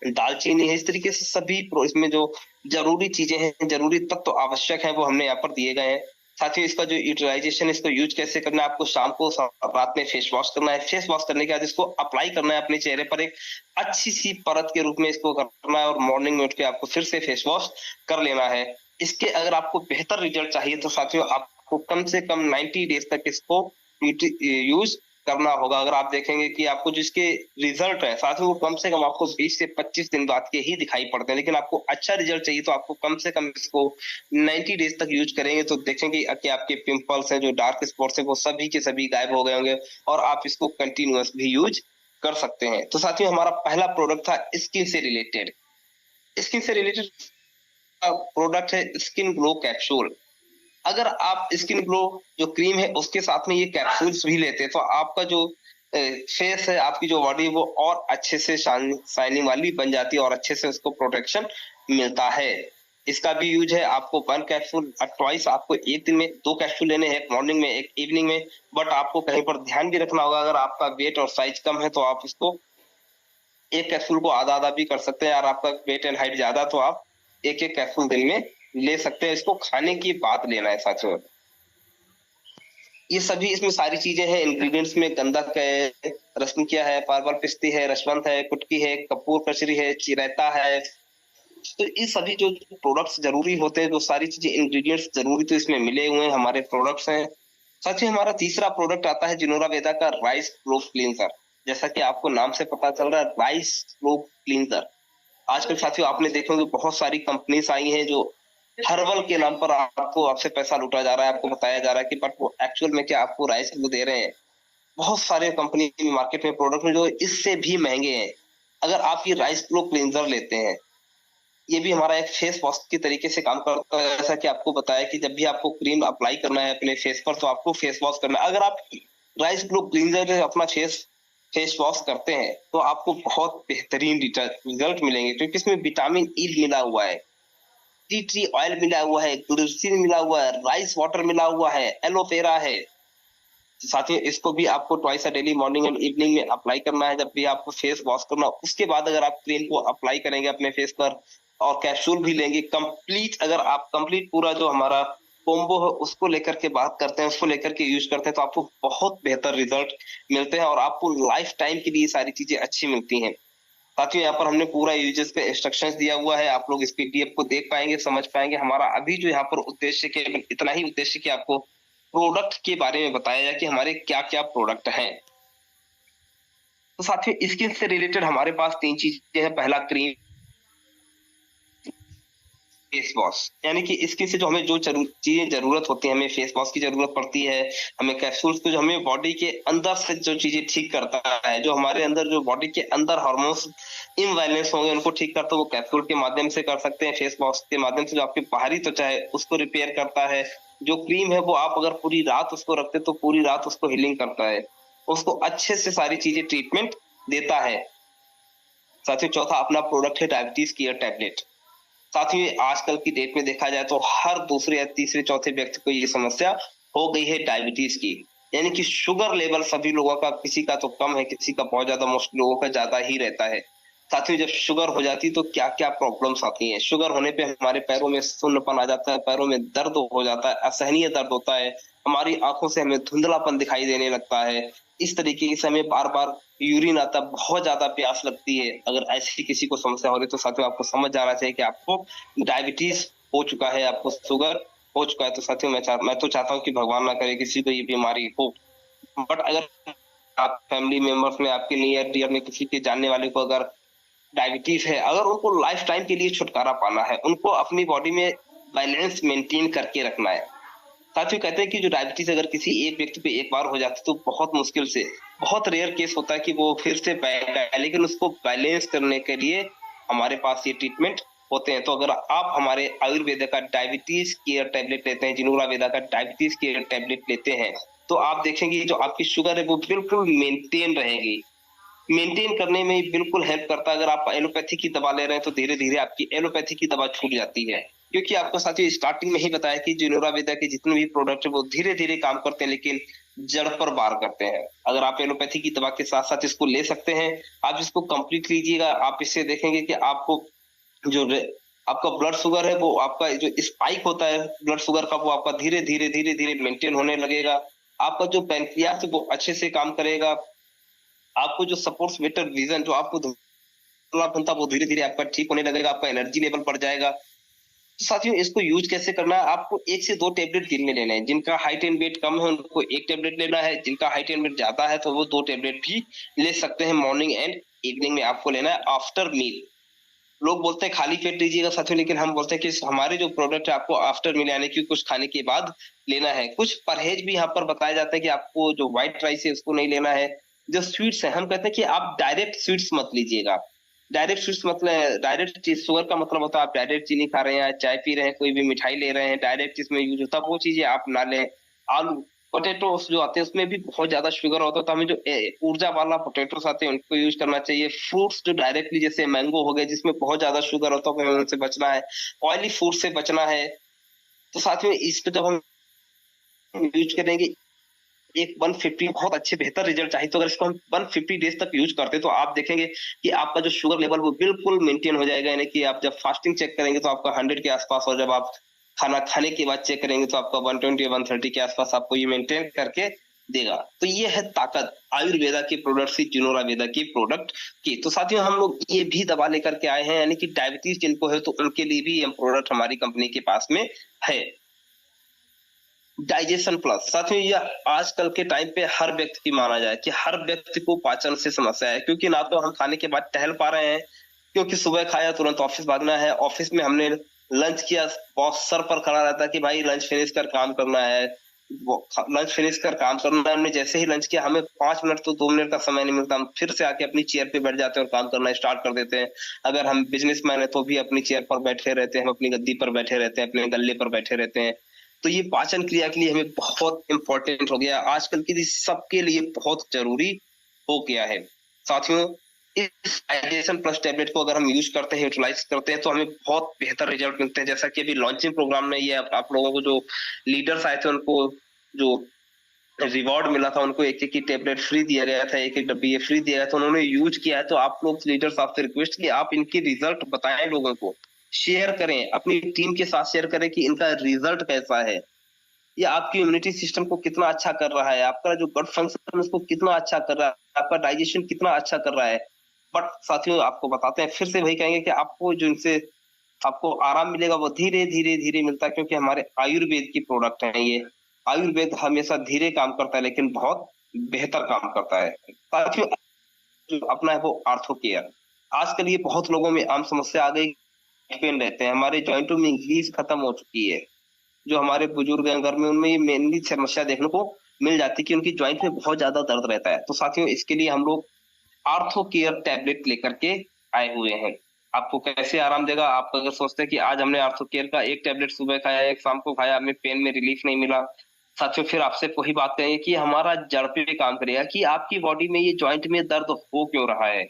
दालचीनी है। इस तरीके से सभी इसमें जो जरूरी चीजें हैं, जरूरी तत्व तो आवश्यक है, वो हमने यहाँ पर दिए गए हैं। साथ ही इसका जो यूटिलाइजेशन, इसको यूज कैसे करना है, आपको शाम को रात में फेस वॉश करना है। फेस वॉश करने के बाद इसको अप्लाई करना है अपने चेहरे पर, एक अच्छी सी परत के रूप में इसको करना है, और मॉर्निंग में उठ के आपको फिर से फेस वॉश कर लेना है। इसके अगर आपको बेहतर रिजल्ट चाहिए तो साथियों आपको कम से कम 90 डेज तक इसको यूज करना होगा। अगर आप देखेंगे कि आपको जिसके रिजल्ट है साथ में वो कम से कम आपको 20 से 25 दिन बाद के ही दिखाई पड़ते हैं, लेकिन आपको अच्छा रिजल्ट चाहिए तो आपको कम से कम इसको 90 डेज तक यूज करेंगे तो देखेंगे कि आपके पिंपल्स हैं, जो डार्क स्पॉट्स है, वो सभी के सभी गायब हो गए होंगे और आप इसको कंटिन्यूअस भी यूज कर सकते हैं। तो साथियों हमारा पहला प्रोडक्ट था स्किन से रिलेटेड। स्किन से रिलेटेड प्रोडक्ट है स्किन ग्लो कैप्सूल। अगर आप स्किन ग्लो जो क्रीम है उसके साथ में ये कैप्सूल्स भी लेते हैं तो आपका जो फेस है, आपकी जो बॉडी है वो और अच्छे से शाइनिंग वाली बन जाती है और अच्छे से उसको प्रोटेक्शन मिलता है। इसका भी यूज है, आपको 1 कैप्सूल ट्वाइस, आपको एक दिन में 2 कैप्सूल लेने हैं, एक मॉर्निंग में एक इवनिंग में। बट आपको कहीं पर ध्यान भी रखना होगा, अगर आपका वेट और साइज कम है तो आप इसको एक कैप्सूल को आधा आधा भी कर सकते हैं, और आपका वेट एंड हाइट ज्यादा तो आप एक एक कैप्सूल दिन में ले सकते हैं। इसको खाने की बात लेना है साथियों। ये सभी इसमें सारी चीजें हैं इंग्रेडिएंट्स में, गंधक है, रसमुखिया है, पार्पल पिस्ती है, रसवंत है, कुटकी है, कपूर कचरी है, चिरैता है। तो ये सभी जो प्रोडक्ट्स जरूरी होते हैं, जो सारी चीजें इंग्रेडिएंट्स जरूरी तो इसमें मिले हुए हैं, हमारे प्रोडक्ट्स हैं। साथ ही हमारा तीसरा प्रोडक्ट आता है जिनोरा वेदा का राइस ग्लो क्लींजर। जैसा कि आपको नाम से पता चल रहा है, राइस ग्लो क्लींजर। आजकल साथियों आपने देखे होंगे बहुत सारी कंपनीज आई हैं जो हर्बल के नाम पर आपसे पैसा लूटा जा रहा है, आपको बताया जा रहा है कि बट वो एक्चुअल में क्या आपको राइस ग्लो दे रहे हैं। बहुत सारे कंपनी मार्केट में प्रोडक्ट में जो इससे भी महंगे हैं। अगर आप ये राइस ग्लो क्लींजर लेते हैं, ये भी हमारा एक फेस वॉश के तरीके से काम करता है। जैसा कि आपको बताया कि जब भी आपको क्रीम अप्लाई करना है अपने फेस पर तो आपको फेस वॉश करना है। अगर आप राइस ग्लो क्लींजर अपना फेस वॉश करते हैं तो आपको बहुत बेहतरीन रिजल्ट मिलेंगे, क्योंकि इसमें विटामिन ई मिला हुआ है, टी ट्री ऑयल मिला हुआ है, ग्लिसरीन मिला हुआ है, राइस वाटर मिला हुआ है, एलोवेरा है। साथ ही इसको भी आपको twice a daily morning and evening में अप्लाई करना है जब भी आपको फेस वॉश करना। उसके बाद अगर आप क्रीम को अप्लाई करेंगे अपने फेस पर और कैप्सूल भी लेंगे कंप्लीट, अगर आप कंप्लीट पूरा जो हमारा कोम्बो है उसको लेकर के बात करते हैं, उसको लेकर के यूज करते हैं तो आपको बहुत बेहतर रिजल्ट मिलते हैं और आपको लाइफ टाइम के लिए सारी चीजें अच्छी मिलती हैं। साथियों यहाँ पर हमने पूरा यूजर्स पे इंस्ट्रक्शंस दिया हुआ है, आप लोग इस पीडीएफ को देख पाएंगे, समझ पाएंगे। हमारा अभी जो यहाँ पर उद्देश्य केवल इतना ही उद्देश्य कि आपको प्रोडक्ट के बारे में बताया जाए कि हमारे क्या क्या प्रोडक्ट हैं। तो साथियों स्किन से रिलेटेड हमारे पास 3 चीजें हैं। पहला क्रीम, फेस वॉश, यानी कि स्किन से जो हमें जो चीजें जरूरत होती है, हमें फेस वॉश की जरूरत पड़ती है, हमें कैप्सूल्स को जो हमें बॉडी के अंदर से जो चीजें ठीक करता है, जो हमारे अंदर जो बॉडी के अंदर हार्मोन्स इम्बैलेंस होंगे उनको ठीक करता है, वो कैप्सूल के माध्यम से कर सकते हैं। फेस वॉश के माध्यम से जो आपकी बाहरी त्वचा है उसको रिपेयर करता है। जो क्रीम है वो आप अगर पूरी रात उसको रखते तो पूरी रात उसको हीलिंग करता है, उसको अच्छे से सारी चीजें ट्रीटमेंट देता है। साथ ही चौथा अपना प्रोडक्ट है डायबिटीज केयर टैबलेट। साथ ही आजकल की डेट में देखा जाए तो हर दूसरे या तीसरे चौथे व्यक्ति को ये समस्या हो गई है डायबिटीज की, यानी कि शुगर लेवल सभी लोगों का, किसी का तो कम है, किसी का बहुत ज्यादा, मोस्ट लोगों का ज्यादा ही रहता है। साथ ही जब शुगर हो जाती तो क्या क्या प्रॉब्लम्स आती हैं। शुगर होने पे हमारे पैरों में सुन्नपन आ जाता है, पैरों में दर्द हो जाता है, असहनीय दर्द होता है, हमारी आंखों से हमें धुंधलापन दिखाई देने लगता है। इस तरीके से हमें बार बार यूरिन आता, बहुत ज्यादा प्यास लगती है। अगर ऐसी किसी को समस्या हो रही तो साथियों आपको समझ जाना चाहिए कि आपको डायबिटीज हो चुका है, आपको शुगर हो चुका है। तो साथियों मैं तो चाहता हूँ कि भगवान ना करे किसी को ये बीमारी हो, बट अगर आप फैमिली मेंबर्स में, आपके नियर डियर में किसी के जानने वाले को अगर डायबिटीज है, अगर उनको लाइफ टाइम के लिए छुटकारा पाना है, उनको अपनी बॉडी में बैलेंस मेंटेन करके रखना है, साथियों कहते हैं कि जो डायबिटीज अगर किसी एक व्यक्ति पे एक बार हो जाती है तो बहुत मुश्किल से, बहुत रेयर केस होता है कि वो फिर से बैक आए, लेकिन उसको बैलेंस करने के लिए हमारे पास ये ट्रीटमेंट होते हैं। तो अगर आप हमारे आयुर्वेदा का डायबिटीज केयर टैबलेट लेते हैं, जिनोरा वेदा का डायबिटीज केयर टैबलेट लेते हैं, तो आप देखेंगे जो आपकी शुगर है वो बिल्कुल मेंटेन रहेगी। मेंटेन करने में बिल्कुल हेल्प करता है। अगर आप एलोपैथी की दवा ले रहे हैं तो धीरे-धीरे आपकी एलोपैथी की दवा छूट जाती है। क्योंकि आपको साथियों स्टार्टिंग में ही बताया कि जिनोरा वेदा के जितने भी प्रोडक्ट है वो धीरे-धीरे काम करते हैं, लेकिन जड़ पर वार करते हैं। अगर आप एलोपैथी की दवा के साथ-साथ इसको ले सकते हैं, आप इसको कंप्लीट लीजिएगा, आप इससे देखेंगे कि आपको जो आपका ब्लड शुगर है वो आपका जो स्पाइक होता है ब्लड शुगर का, वो आपका धीरे-धीरे मेंटेन होने लगेगा। आपका जो पैंक्रियास है वो अच्छे से काम करेगा। आपको जो सपोर्ट्स बेटर विजन, जो आपको धुंधलापन था वो धीरे-धीरे आपका ठीक होने लगेगा, आपका एनर्जी लेवल बढ़ जाएगा। तो साथियों इसको यूज कैसे करना है, आपको 1 से 2 टैबलेट दिन में लेने हैं। जिनका हाइट एंड वेट कम है उनको 1 टैबलेट लेना है, जिनका हाइट एंड वेट ज्यादा है तो वो 2 टैबलेट भी ले सकते हैं। मॉर्निंग एंड इवनिंग में आपको लेना है आफ्टर मील। लोग बोलते हैं खाली पेट लीजिएगा साथियों, लेकिन हम बोलते हैं कि हमारे जो प्रोडक्ट है आपको आफ्टर मील यानी कि कुछ खाने के बाद लेना है। कुछ परहेज भी यहाँ पर बताया जाता है कि आपको जो व्हाइट राइस है उसको नहीं लेना है। जो स्वीट्स है हम कहते हैं कि आप डायरेक्ट स्वीट्स मत लीजिएगा। डायरेक्ट स्वीट्स मतलब डायरेक्ट शुगर का मतलब होता है आप डायरेक्ट चीनी खा रहे हैं, चाय पी रहे हैं, कोई भी मिठाई ले रहे हैं, डायरेक्ट इसमें यूज होता है, वो चीजें आप ना लें। आलू पोटैटोस जो आते हैं उसमें भी बहुत ज्यादा शुगर होता है, तो हमें जो ऊर्जा वाला पोटैटोस आते हैं उनको यूज करना चाहिए। फ्रूट्स जो डायरेक्टली जैसे मैंगो हो गए जिसमें बहुत ज्यादा शुगर होता है, हमें उनसे बचना है। ऑयली फूड से बचना है। तो साथियों इस पे जब हम यूज करेंगे एक 150 बहुत अच्छे बेहतर रिजल्ट चाहिए, तो अगर इसको हम 150 डेज तक यूज करते हैं तो आप देखेंगे कि आपका जो शुगर लेवल वो बिल्कुल मेंटेन हो जाएगा। यानी कि आप जब फास्टिंग चेक करेंगे तो आपका 100 के आसपास, और जब आप खाना खाने के बाद चेक करेंगे तो आपका 120 या 130 के आसपास आपको ये मेंटेन करके देगा। तो ये है ताकत आयुर्वेदा के प्रोडक्ट से, जिनोरा वेदा के प्रोडक्ट की। तो साथियों हम लोग ये भी दवा लेकर के आए हैं, यानी कि डायबिटीज जिनको है तो उनके लिए भी ये प्रोडक्ट हमारी कंपनी के पास में है। डाइजेशन प्लस साथियों ये आजकल के टाइम पे हर व्यक्ति की माना जाए कि हर व्यक्ति को पाचन से समस्या है, क्योंकि ना तो हम खाने के बाद टहल पा रहे हैं, क्योंकि सुबह खाया तुरंत ऑफिस भागना है, ऑफिस में हमने लंच किया, बॉस सर पर खड़ा रहता है कि भाई लंच फिनिश कर काम करना है, लंच फिनिश कर काम करना है। हमने जैसे ही लंच किया हमें 5 मिनट तो 2 मिनट का समय नहीं मिलता, हम फिर से आके अपनी चेयर पे बैठ जाते हैं और काम करना स्टार्ट कर देते हैं। अगर हम बिजनेसमैन है तो भी अपनी चेयर पर बैठे रहते हैं, हम अपनी गद्दी पर बैठे रहते हैं, अपने गल्ले पर बैठे रहते हैं। तो ये पाचन क्रिया के लिए हमें बहुत इंपॉर्टेंट हो गया, आजकल के लिए सबके लिए बहुत जरूरी हो गया है। साथियों इस डाइजेशन प्लस टैबलेट को अगर हम यूज करते हैं, यूटिलाइज करते हैं तो हमें बहुत बेहतर रिजल्ट मिलते हैं। जैसा कि अभी लॉन्चिंग प्रोग्राम में ये आप लोगों को जो लीडर्स आए थे उनको जो रिवॉर्ड मिला था, उनको एक एक की टेबलेट फ्री दिया गया था, एक एक डब्बी ये फ्री दिया गया था, उन्होंने यूज किया है। तो आप लोग लीडर्स आपसे रिक्वेस्ट कि आप इनके रिजल्ट बताएं, लोगों को शेयर करें, अपनी टीम के साथ शेयर करें कि इनका रिजल्ट कैसा है, ये आपकी इम्यूनिटी सिस्टम को कितना अच्छा कर रहा है, आपका जो गट फंक्शन है उसको कितना अच्छा कर रहा है, आपका डाइजेशन कितना अच्छा कर रहा है। बट साथियों आपको बताते हैं, फिर से वही कहेंगे कि आपको जो इनसे आपको आराम मिलेगा वो धीरे मिलता है, क्योंकि हमारे आयुर्वेद की प्रोडक्ट है ये। आयुर्वेद हमेशा धीरे काम करता है लेकिन बहुत बेहतर काम करता है। साथियों जो अपना है वो आर्थो केयर, आजकल ये बहुत लोगों में आम समस्या आ गई, पेन रहते हैं, हमारे जॉइंटों में ग्रीस खत्म हो चुकी है। जो हमारे बुजुर्ग हैं घर में उनमें ये मेनली समस्या देखने को मिल जाती है कि उनकी जॉइंट में बहुत ज्यादा दर्द रहता है। तो साथियों इसके लिए हम लोग आर्थो केयर टैबलेट लेकर के आए हुए हैं। आपको कैसे आराम देगा, आप अगर सोचते हैं कि आज हमने आर्थो केयर का एक टैबलेट सुबह खाया, एक शाम को खाया, हमें पेन में रिलीफ नहीं मिला, साथियों फिर आपसे वही बात करेंगे कि हमारा जड़ पे काम करेगा कि आपकी बॉडी में ये जॉइंट में दर्द हो क्यों रहा है,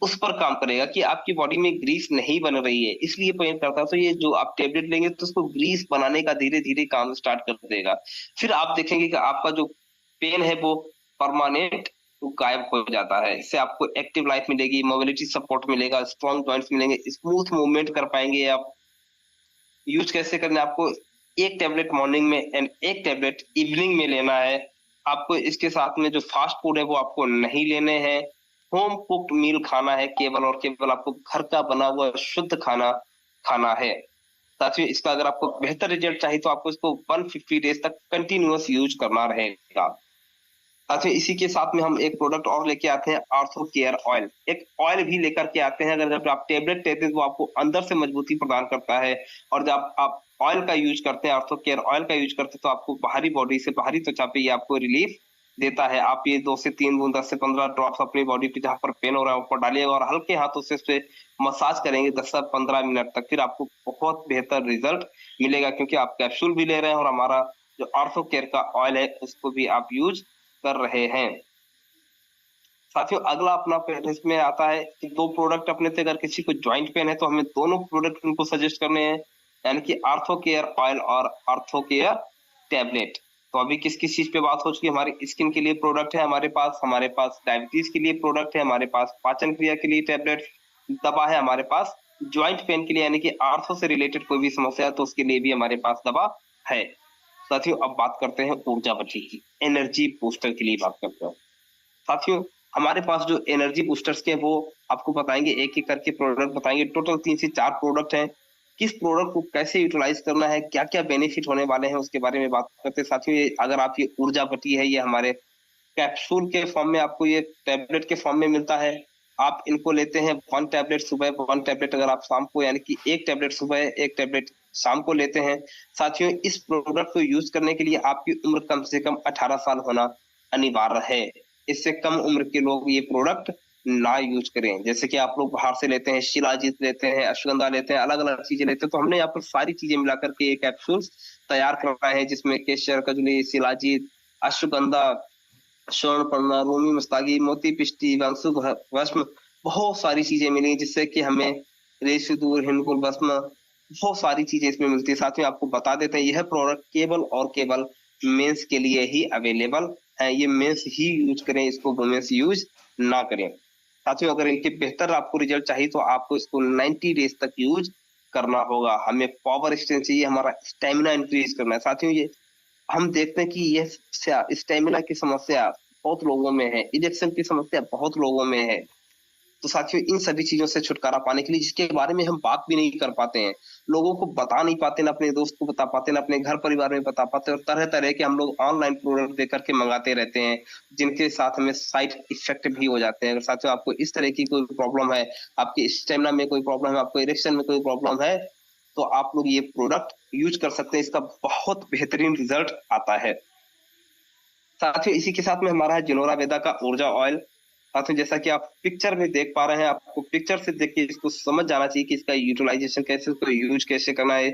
उस पर काम करेगा कि आपकी बॉडी में ग्रीस नहीं बन रही है, इसलिए पेन करता है। तो ये जो आप टेबलेट लेंगे तो उसको ग्रीस बनाने का धीरे काम स्टार्ट कर देगा। फिर आप देखेंगे कि आपका जो पेन है वो परमानेंट गायब हो जाता है। इससे आपको एक्टिव लाइफ मिलेगी, मोबिलिटी सपोर्ट मिलेगा, स्ट्रॉन्ग जॉइंट्स मिलेंगे, स्मूथ मूवमेंट कर पाएंगे आप। यूज कैसे करना है, आपको एक टैबलेट मॉर्निंग में एंड एक टैबलेट इवनिंग में लेना है। आपको इसके साथ में जो फास्ट फूड है वो आपको नहीं लेने हैं, होम कुक्ड मील खाना है केवल और केवल, आपको घर का बना हुआ शुद्ध खाना खाना है। साथियों इसका अगर आपको बेहतर रिजल्ट चाहिए तो आपको इसको 150 डेज तक कंटिन्यूअस यूज करना रहेगा। साथियों इसी के साथ में हम एक प्रोडक्ट और लेके आते हैं, आर्थो केयर ऑयल। एक ऑयल भी लेकर के आते हैं, अगर जब आप टेबलेट लेते हैं तो आपको अंदर से मजबूती प्रदान करता है, और जब आप ऑयल का यूज करते हैं, आर्थो केयर ऑयल का यूज करते हैं, तो आपको बाहरी बॉडी से, बाहरी त्वचा पे ये आपको रिलीफ देता है। आप ये 2 से 3 बूंद, 10 से 15 ड्रॉप्स अपनी बॉडी पे जहाँ पर पेन हो रहा है ऊपर डालिएगा और हल्के हाथों से उसपे मसाज करेंगे 10 से 15 मिनट तक, फिर आपको बहुत बेहतर रिजल्ट मिलेगा, क्योंकि आप कैप्सूल भी ले रहे हैं और हमारा जो आर्थो केयर का ऑयल है उसको भी आप यूज कर रहे हैं। साथियों अगला अपना प्लेलिस्ट में आता है कि 2 प्रोडक्ट अपने थे, अगर किसी को जॉइंट पेन है तो हमें दोनों प्रोडक्ट उनको सजेस्ट करने हैं, यानी कि आर्थो केयर ऑयल और आर्थो केयर टैबलेट। तो अभी किस किस चीज पे बात हो चुकी है, हमारी स्किन के लिए प्रोडक्ट है हमारे पास डायबिटीज के लिए प्रोडक्ट है हमारे पास, पाचन क्रिया के लिए टैबलेट, दवा है हमारे पास, ज्वाइंट पेन के लिए यानी कि आर्थो से रिलेटेड कोई भी समस्या है तो उसके लिए भी हमारे पास दवा है। साथियों अब बात करते हैं ऊर्जा बटी की, एनर्जी बूस्टर के लिए बात करते हैं। साथियों हमारे पास जो एनर्जी बूस्टर्स के वो आपको बताएंगे, एक एक करके प्रोडक्ट बताएंगे, टोटल 3 से 4 प्रोडक्ट हैं। किस प्रोडक्ट को कैसे यूटिलाइज करना है, क्या क्या बेनिफिट होने वाले हैं उसके बारे में बात करते हैं। साथियों अगर आप ये ऊर्जा बटी है, ये हमारे कैप्सूल के फॉर्म में, आपको ये टैबलेट के फॉर्म में मिलता है। आप इनको लेते हैं 1 टैबलेट सुबह, 1 टैबलेट अगर आप शाम को, यानी कि 1 टैबलेट सुबह 1 टैबलेट शाम को लेते हैं। साथियों इस प्रोडक्ट को यूज करने के लिए आपकी उम्र कम से कम 18 साल होना अनिवार्य है। इससे कम उम्र के लोग ये प्रोडक्ट ना यूज करें। जैसे कि आप लोग बाहर से लेते हैं, शिलाजीत लेते हैं, अश्वगंधा लेते हैं, अलग अलग चीजें लेते हैं, तो हमने यहाँ पर सारी चीजें मिलाकर के एक कैप्सूल तैयार करना है, जिसमें केसर, कजली, शिलाजीत, अश्वगंधा, स्वर्णपर्णा, रूमी मुस्तागी, मोती पिष्टी, वांसु भस्म, बहुत सारी चीजें मिली, जिससे कि हमें रेशुदूर, हिंदकुल भस्म, बहुत सारी चीजें इसमें मिलती है। साथ में आपको बता देते हैं यह प्रोडक्ट केवल और केवल मेंस के लिए ही अवेलेबल है, ये मेंस ही यूज करें, इसको वुमेन्स यूज ना करें। साथियों अगर इनके बेहतर आपको रिजल्ट चाहिए तो आपको इसको 90 डेज तक यूज करना होगा। हमें पावर एक्सटेंड चाहिए, हमारा स्टेमिना इंक्रीज करना है। साथियों ये हम देखते हैं कि ये स्टेमिना की समस्या बहुत लोगों में है, इजेक्शन की समस्या बहुत लोगों में है। तो साथियों इन सभी चीजों से छुटकारा पाने के लिए, जिसके बारे में हम बात भी नहीं कर पाते हैं, लोगों को बता नहीं पाते, ना अपने दोस्त को बता पाते, ना अपने घर परिवार में बता पाते, और तरह तरह के हम लोग ऑनलाइन प्रोडक्ट देकर के मंगाते रहते हैं, जिनके साथ हमें साइड इफेक्ट भी हो जाते हैं। अगर साथियों आपको इस तरह की कोई प्रॉब्लम है, आपके स्टेमिना में कोई प्रॉब्लम है, आपको इरेक्शन में कोई प्रॉब्लम है, तो आप लोग ये प्रोडक्ट यूज कर सकते हैं, इसका बहुत बेहतरीन रिजल्ट आता है। साथियों इसी के साथ में हमारा है जिनोरा वेदा का ऊर्जा ऑयल। साथियों जैसा कि आप पिक्चर में देख पा रहे हैं, आपको पिक्चर से देख के इसको समझ जाना चाहिए कि इसका यूटिलाइजेशन कैसे, इसको यूज कैसे करना है,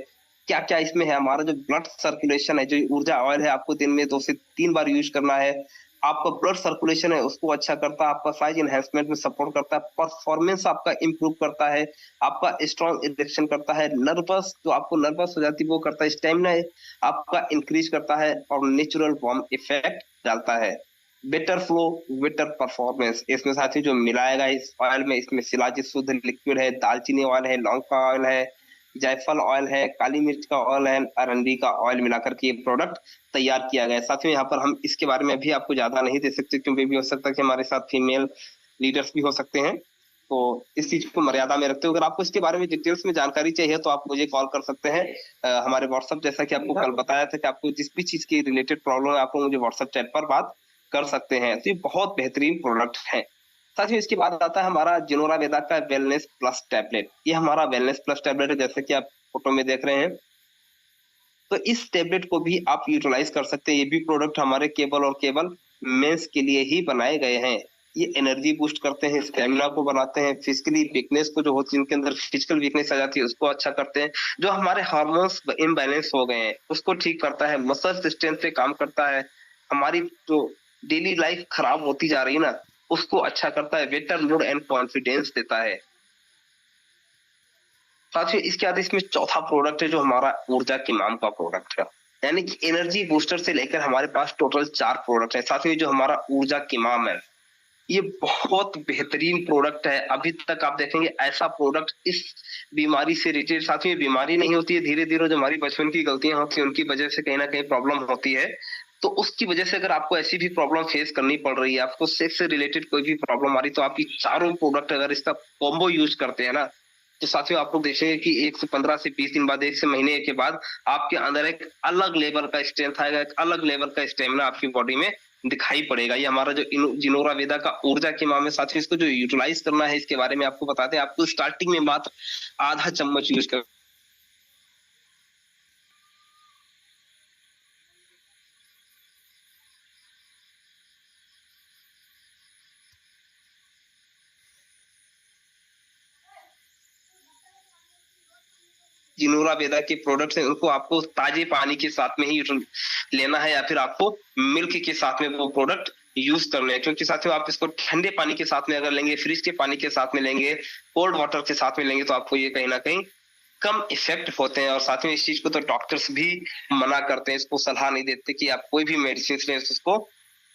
क्या क्या इसमें है। हमारा जो ब्लड सर्कुलेशन है, जो ऊर्जा ऑयल है, आपको दिन में 2 से 3 बार यूज करना है। आपका ब्लड सर्कुलेशन है उसको अच्छा करता है, आपका साइज एनहेंसमेंट में सपोर्ट करता है, परफॉर्मेंस आपका इंप्रूव करता है, आपका स्ट्रॉन्ग इरेक्शन करता है, नर्वस जो आपको नर्वस हो जाती है वो करता है, स्टेमिना आपका इंक्रीज करता है, और नेचुरल वार्म इफेक्ट डालता है। Better flow, better performance. इसमें साथी जो मिलाएगा इस ऑयल में, इसमें शिलाजीत शुद्ध लिक्विड है, दालचीनी ऑयल है, लौंग का ऑयल है, जायफल ऑयल है, काली मिर्च का ऑयल है, अरंडी का ऑयल मिलाकर के ये प्रोडक्ट तैयार किया गया है। साथियों यहाँ पर हम इसके बारे में भी आपको ज्यादा नहीं दे सकते, क्योंकि भी हो सकता है कि हमारे साथ फीमेल लीडर्स भी हो सकते हैं, तो इस चीज को मर्यादा में रखते हुए अगर आपको इसके बारे में डिटेल्स में जानकारी चाहिए तो आप मुझे कॉल कर सकते हैं। हमारे व्हाट्सएप, जैसा कि आपको कल बताया था कि आपको जिस भी चीज की रिलेटेड प्रॉब्लम है आप मुझे व्हाट्सएप चैट पर बात कर सकते हैं। तो ये बहुत बेहतरीन प्रोडक्ट है। साथियों इसके बाद आता है हमारा जिनोरा वेदा का वेलनेस प्लस टैबलेट। ये हमारा वेलनेस प्लस टैबलेट है, जैसे कि आप फोटो में देख रहे हैं। तो इस टैबलेट को भी आप यूटिलाइज कर सकते हैं। ये भी प्रोडक्ट हमारे केवल और केवल मेंस के लिए ही बनाए गए हैं। ये एनर्जी बूस्ट करते हैं, स्टेमिना को बनाते हैं, फिजिकली वीकनेस को जो होती है, जिनके अंदर फिजिकल वीकनेस आ जाती है उसको अच्छा करते हैं। जो हमारे हार्मोन्स इम्बैलेंस हो गए हैं उसको ठीक करता है, मसल स्ट्रेंथ पे काम करता है, हमारी जो डेली लाइफ खराब होती जा रही है ना उसको अच्छा करता है, बेटर मूड एंड कॉन्फिडेंस देता है। साथियों इसके बाद इसमें चौथा प्रोडक्ट है जो हमारा ऊर्जा किमाम का प्रोडक्ट है, यानी कि एनर्जी बूस्टर से लेकर हमारे पास टोटल 4 प्रोडक्ट है। साथियों जो हमारा ऊर्जा किमाम है ये बहुत बेहतरीन प्रोडक्ट है। अभी तक आप देखेंगे ऐसा प्रोडक्ट इस बीमारी से रिलेटेड, साथियों बीमारी नहीं होती है, धीरे धीरे जो हमारी बचपन की गलतियां होती है उनकी वजह से कहीं ना कहीं प्रॉब्लम होती है। तो उसकी वजह से अगर आपको ऐसी भी प्रॉब्लम फेस करनी पड़ रही है, आपको सेक्स से रिलेटेड कोई भी प्रॉब्लम आ रही, तो आपकी चारों प्रोडक्ट अगर इसका कॉम्बो यूज करते हैं ना, तो साथियों आप लोग देखेंगे कि 1 से 15 से 20 दिन बाद, 1 से महीने के बाद आपके अंदर एक अलग लेवल का स्ट्रेंथ आएगा, एक अलग लेवल का स्टेमिना आपकी बॉडी में दिखाई पड़ेगा। ये हमारा जो जिनोरा वेदा का ऊर्जा के मामले साथियों, इसको जो यूटिलाइज करना है इसके बारे में आपको बताते हैं। आपको स्टार्टिंग में मात्र आधा चम्मच यूज कर जिनोरा वेदा के प्रोडक्ट्स हैं उनको आपको ताजे पानी के साथ में ही लेना है, या फिर आपको मिल्क के साथ में वो प्रोडक्ट यूज करने हैं। क्योंकि साथियों आप इसको ठंडे पानी के साथ में अगर लेंगे, फ्रिज के पानी के साथ में लेंगे, कोल्ड वाटर के साथ में लेंगे, तो आपको ये कहीं ना कहीं कम इफेक्ट होते हैं। और साथ में इस चीज को तो डॉक्टर्स भी मना करते हैं, इसको सलाह नहीं देते कि आप कोई भी मेडिसिन लें उसको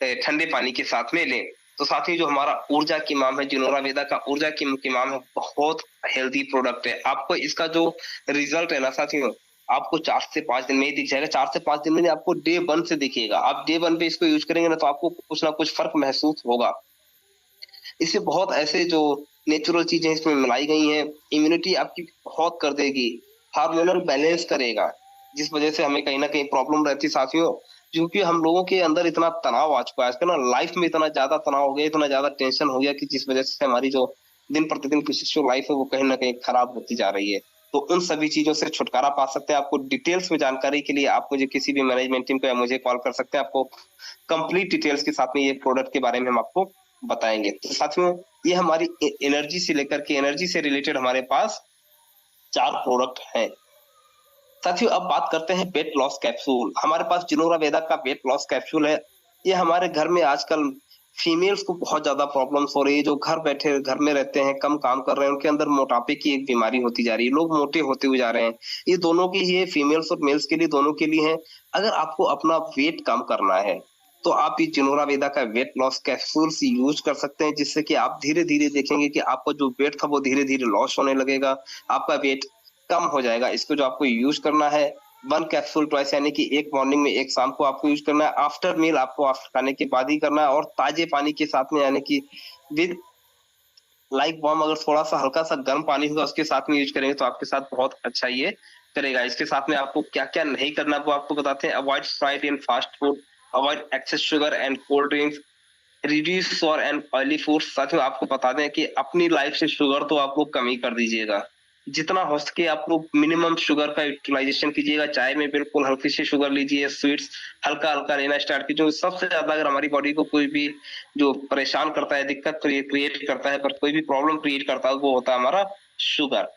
ठंडे पानी के साथ में लें। तो साथ ही जो हमारा ऊर्जा की माम है, जिनोरा वेदा का ऊर्जा की माम है, बहुत हेल्दी प्रोडक्ट है। आपको इसका जो रिजल्ट है ना साथियों, आपको 4 से 5 दिन में ही दिख जाएगा। 4 से 5 दिन में आपको डे 1 से दिखेगा। आप डे 1 पे इसको यूज करेंगे ना तो आपको कुछ ना कुछ फर्क महसूस होगा। इससे बहुत ऐसे जो नेचुरल चीजें इसमें मिलाई गई हैं, इम्यूनिटी आपकी बहुत कर देगी, हार्मोनल बैलेंस करेगा, जिस वजह से हमें कहीं ना कहीं प्रॉब्लम रहती साथियों। क्योंकि हम लोगों के अंदर इतना तनाव आ चुका है आजकल ना, लाइफ में इतना ज्यादा तनाव हो गया, इतना ज्यादा टेंशन हो गया कि जिस वजह से हमारी जो दिन प्रतिदिन की जो लाइफ है वो कहीं ना कहीं खराब होती जा रही है। तो उन सभी चीजों से छुटकारा पा सकते हैं। आपको डिटेल्स में जानकारी के लिए आप मुझे किसी भी मैनेजमेंट टीम को या मुझे कॉल कर सकते हैं। आपको कंप्लीट डिटेल्स के साथ में ये प्रोडक्ट के बारे में हम आपको बताएंगे। तो साथियों ये हमारी एनर्जी से लेकर के एनर्जी से रिलेटेड हमारे पास 4 प्रोडक्ट हैं। साथियों अब बात करते हैं वेट लॉस कैप्सूल। हमारे पास जिनोरा वेदा का वेट लॉस कैप्सूल है। ये हमारे घर में आजकल फीमेल्स को बहुत ज्यादा प्रॉब्लम्स हो रही है, जो घर बैठे घर में रहते हैं, कम काम कर रहे हैं, उनके अंदर मोटापे की एक बीमारी होती जा रही है, लोग मोटे होते हुए जा रहे हैं। ये दोनों की ही, फीमेल्स और मेल्स के लिए, दोनों के लिए है। अगर आपको अपना वेट कम करना है तो आप ये जिनोरा वेदा का वेट लॉस कैप्सूल्स यूज कर सकते हैं, जिससे कि आप धीरे धीरे देखेंगे कि आपका जो वेट था वो धीरे धीरे लॉस होने लगेगा, आपका वेट कम हो जाएगा। इसको जो आपको यूज करना है 1 कैप्सूल ट्वाइस, यानी कि एक मॉर्निंग में एक शाम को आपको यूज करना है। आफ्टर मील आपको आफ्टर खाने के बाद ही करना है, और ताजे पानी के साथ में, यानी कि विद लाइक वार्म, अगर थोड़ा सा हल्का सा गर्म पानी होगा उसके साथ में यूज करेंगे तो आपके साथ बहुत अच्छा ये करेगा। इसके साथ में आपको क्या क्या नहीं करना वो आपको बताते हैं। Avoid fried and fast food, avoid excess sugar and cold drinks, reduce sugar and oily food. साथियों आपको बता दें कि अपनी लाइफ से शुगर तो आपको कम ही कर दीजिएगा, जितना हो सके आप लोग मिनिमम शुगर का यूटिलाइजेशन कीजिएगा। चाय में बिल्कुल हल्की सी शुगर लीजिए, स्वीट्स हल्का हल्का लेना स्टार्ट कीजिए। सबसे ज्यादा अगर हमारी बॉडी को कोई भी जो परेशान करता है, दिक्कत क्रिएट करता है, पर कोई भी प्रॉब्लम क्रिएट करता है, वो होता है हमारा शुगर।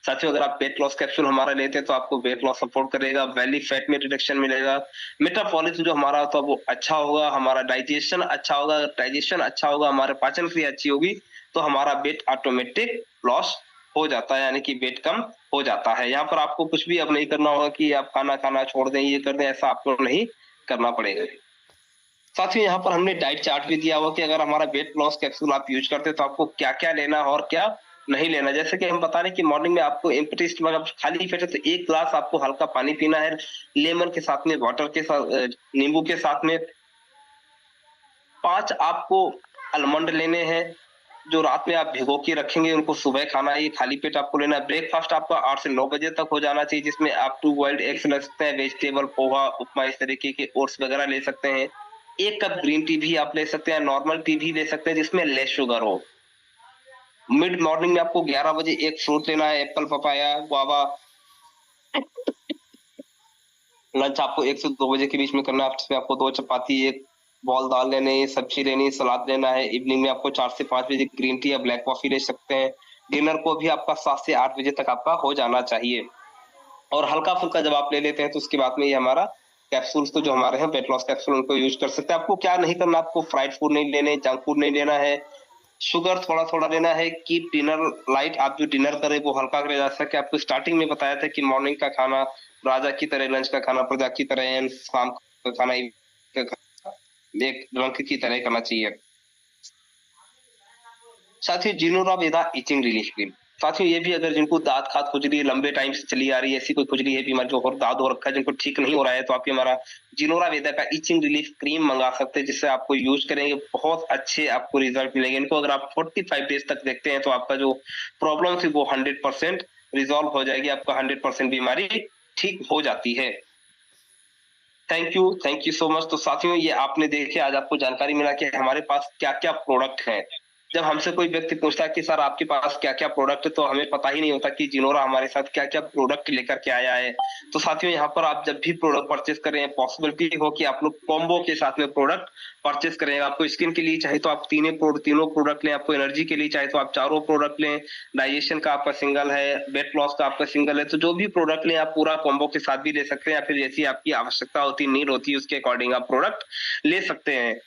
साथियों अगर आप वेट लॉस कैप्सूल हमारा लेते हैं तो आपको वेट लॉस सपोर्ट करेगा, बेली फैट में रिडक्शन मिलेगा, मेटाबॉलिज्म जो हमारा होता है वो अच्छा होगा, हमारा डाइजेशन अच्छा होगा, डाइजेशन अच्छा होगा, हमारे पाचन क्रिया अच्छी होगी, तो हमारा वेट ऑटोमेटिक लॉस हो जाता है, यानी कि वेट कम हो जाता है। यहाँ पर आपको कुछ भी अब नहीं करना होगा कि आप खाना खाना छोड़ दें, ये कर दें, ऐसा आपको नहीं करना पड़ेगा। साथियों यहाँ पर हमने डाइट चार्ट भी दिया हुआ कि अगर हमारा वेट लॉस कैप्सूल आप यूज करते हैं तो आपको क्या क्या लेना है और क्या नहीं लेना। जैसे कि हम बता रहे हैं कि मॉर्निंग में आपको एम्प्टी स्टमक, आप खाली पेट है तो 1 ग्लास आपको हल्का पानी पीना है, लेमन के साथ में, वाटर के साथ, नींबू के साथ में। 5 आपको आलमंड लेने हैं, जो रात में आप भिगो के रखेंगे, उनको सुबह खाना है, ये खाली पेट आपको लेना है। ब्रेकफास्ट आपका 8 से 9 बजे तक हो जाना चाहिए, जिसमें आप 2 बॉइल्ड एग्स ले सकते हैं, वेजिटेबल, पोहा, उपमा, इस तरीके के ओट्स वगैरह ले सकते हैं। 1 कप ग्रीन टी भी आप ले सकते हैं, नॉर्मल टी भी ले सकते हैं जिसमें लेस शुगर हो। मिड मॉर्निंग में आपको 11 बजे एक फ्रूट लेना है, एप्पल, पपाया, गुआवा। लंच आपको 1 से 2 बजे के बीच में करना है, जिसमें आपको 2 चपाती, 1 बॉल दाल लेने, सब्जी लेनी, सलाद लेना है। इवनिंग में आपको 4 से 5 बजे ग्रीन टी या ब्लैक कॉफी ले सकते हैं। डिनर को भी आपका 7 से 8 बजे तक आपका हो जाना चाहिए। और हल्का फुल्का जब आप ले लेते हैं तो उसके बाद में ये हमारा कैप्सूल्स तो जो हमारे हैं वेट लॉस कैप्सूल, उनको यूज कर सकते हैं। आपको क्या नहीं करना, आपको फ्राइड फूड नहीं लेने, जंक फूड नहीं लेना है, शुगर थोड़ा थोड़ा लेना है। कीप डिनर लाइट, आप जो डिनर करें वो हल्का करें। जैसा कि आपको स्टार्टिंग में बताया था कि मॉर्निंग का खाना राजा की तरह, लंच का खाना प्रजा की तरह, एंड शाम का खाना एक रंक की तरह करना चाहिए। साथियों जिनोरा वेदा इचिंग रिलीफ क्रीम, साथियों ये भी अगर जिनको दांत खाद खुजली लंबे टाइम से चली आ रही है, ऐसी कोई खुजली है, बीमारी जो और दांत हो रखा है, जिनको ठीक नहीं हो रहा है, तो आप हमारा जिनोरा वेदा का इचिंग रिलीफ क्रीम मंगा सकते हैं, जिससे आपको यूज करेंगे बहुत अच्छे आपको रिजल्ट मिलेंगे। इनको अगर आप 45 डेज तक देखते हैं तो आपका जो प्रॉब्लम थी वो 100% रिजॉल्व हो जाएगी, आपका 100% बीमारी ठीक हो जाती है। Thank you so much. तो साथियों, ये आपने देखे, आज आपको जानकारी मिला कि हमारे पास क्या-क्या प्रोडक्ट हैं। जब हमसे कोई व्यक्ति पूछता है कि सर आपके पास क्या-क्या प्रोडक्ट है, तो हमें पता ही नहीं होता कि जिनोरा हमारे साथ क्या-क्या प्रोडक्ट लेकर के आया है। तो साथियों, यहाँ पर आप जब भी प्रोडक्ट परचेज़ करें, पॉसिबिलिटी हो कि आप लोग कॉम्बो के साथ में प्रोडक्ट परचेज़ करें। आपको स्किन के लिए चाहे तो आप तीनों प्रोडक्ट लें, आपको एनर्जी के लिए चाहे तो आप चारों प्रोडक्ट लें, डाइजेशन का आपका सिंगल है, वेट लॉस का आपका सिंगल है, तो जो भी प्रोडक्ट लें आप पूरा कॉम्बो के साथ भी ले सकते हैं, या फिर जैसी आपकी आवश्यकता होती है, नीड होती है, उसके अकॉर्डिंग आप प्रोडक्ट ले सकते हैं।